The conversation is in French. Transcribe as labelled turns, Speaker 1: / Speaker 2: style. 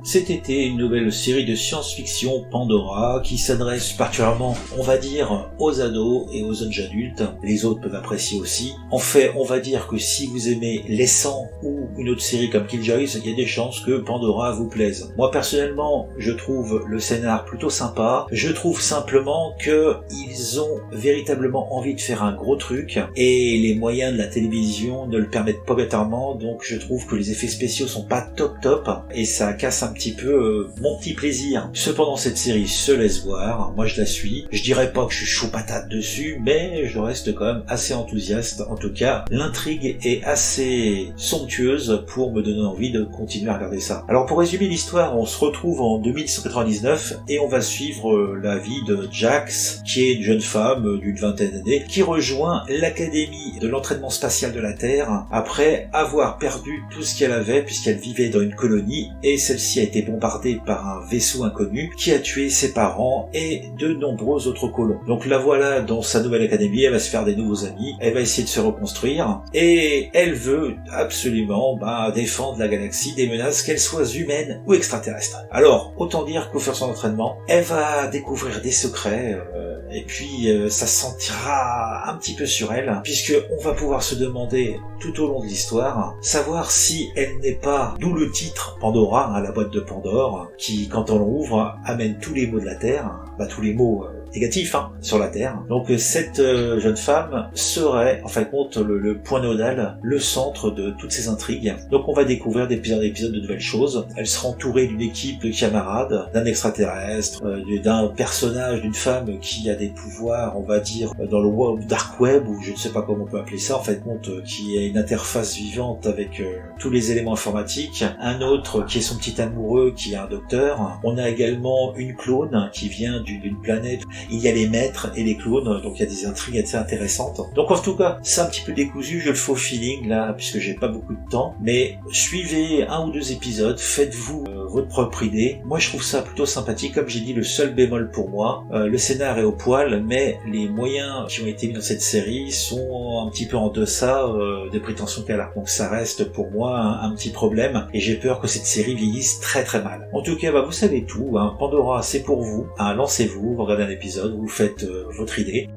Speaker 1: Cet été, une nouvelle série de science-fiction Pandora qui s'adresse particulièrement, on va dire, aux ados et aux jeunes adultes. Les autres peuvent apprécier aussi. En fait, on va dire que si vous aimez Les 100 ou une autre série comme Killjoys, il y a des chances que Pandora vous plaise. Moi, personnellement, je trouve le scénar plutôt sympa. Je trouve simplement que ils ont véritablement envie de faire un gros truc et les moyens de la télévision ne le permettent pas bêtement, donc je trouve que les effets spéciaux sont pas top et ça casse un petit peu mon petit plaisir. Cependant, cette série se laisse voir, moi je la suis. Je dirais pas que je suis chaud patate dessus, mais je reste quand même assez enthousiaste. En tout cas, l'intrigue est assez somptueuse pour me donner envie de continuer à regarder ça. Alors pour résumer l'histoire, on se retrouve en 2199 et on va suivre la vie de Jax, qui est une jeune femme d'une vingtaine d'années, qui rejoint l'académie de l'entraînement spatial de la Terre après avoir perdu tout ce qu'elle avait puisqu'elle vivait dans une colonie et celle-ci a été bombardée par un vaisseau inconnu qui a tué ses parents et de nombreux autres colons. Donc la voilà dans sa nouvelle académie, elle va se faire des nouveaux amis, elle va essayer de se reconstruire et elle veut absolument défendre la galaxie des menaces, qu'elles soient humaines ou extraterrestres. Alors, autant dire qu'au faire son entraînement, elle va découvrir des secrets et puis ça se sentira un petit peu sur elle, puisque on va pouvoir se demander tout au long de l'histoire, savoir si elle n'est pas, d'où le titre Pandora, la boîte de Pandore, qui quand on l'ouvre amène tous les maux de la Terre, tous les maux négatif sur la Terre. Donc cette jeune femme serait en fin de compte le point nodal, le centre de toutes ces intrigues. Donc on va découvrir d'épisode en épisode de nouvelles choses. Elle sera entourée d'une équipe de camarades, d'un extraterrestre, d'un personnage, d'une femme qui a des pouvoirs, on va dire, dans le dark web, ou je ne sais pas comment on peut appeler ça, en fin de compte, qui a une interface vivante avec tous les éléments informatiques. Un autre qui est son petit amoureux, qui est un docteur. On a également une clone qui vient d'une planète. Il y a les maîtres et les clones, donc il y a des intrigues assez intéressantes. Donc en tout cas, c'est un petit peu décousu, je le fais au feeling là, puisque j'ai pas beaucoup de temps, mais suivez un ou deux épisodes, faites-vous votre propre idée. Moi je trouve ça plutôt sympathique, comme j'ai dit, le seul bémol pour moi, le scénar est au poil, mais les moyens qui ont été mis dans cette série sont un petit peu en deçà des prétentions qu'elle a. Donc ça reste pour moi un petit problème, et j'ai peur que cette série vieillisse très très mal. En tout cas, vous savez tout, Pandora c'est pour vous, lancez-vous, vous regardez un épisode, vous faites votre idée.